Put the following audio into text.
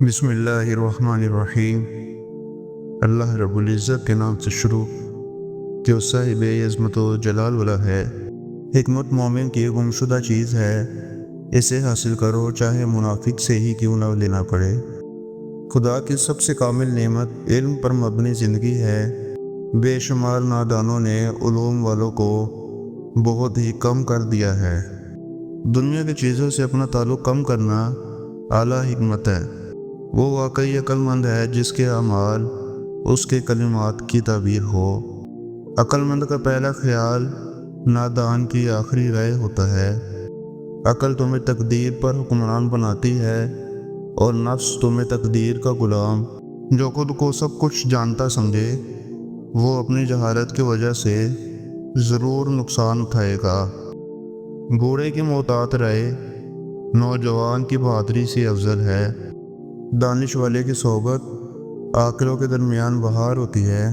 بسم اللہ الرحمن الرحیم۔ اللہ رب العزت کے نام سے شروع جو صاحب عظمت و جلال والا ہے۔ حکمت مومن کی گمشدہ چیز ہے، اسے حاصل کرو چاہے منافق سے ہی کیوں نہ لینا پڑے۔ خدا کی سب سے کامل نعمت علم پر مبنی زندگی ہے۔ بے شمار نادانوں نے علوم والوں کو بہت ہی کم کر دیا ہے۔ دنیا کی چیزوں سے اپنا تعلق کم کرنا اعلیٰ حکمت ہے۔ وہ واقعی عقل مند ہے جس کے اعمال اس کے کلمات کی تعبیر ہو۔ عقل مند کا پہلا خیال نادان کی آخری رائے ہوتا ہے۔ عقل تمہیں تقدیر پر حکمران بناتی ہے اور نفس تمہیں تقدیر کا غلام۔ جو خود کو سب کچھ جانتا سمجھے وہ اپنی جہالت کی وجہ سے ضرور نقصان اٹھائے گا۔ بوڑھے کی محتاط رائے نوجوان کی بہادری سے افضل ہے۔ دانش والے کی صحبت عاقلوں کے درمیان بہار ہوتی ہے۔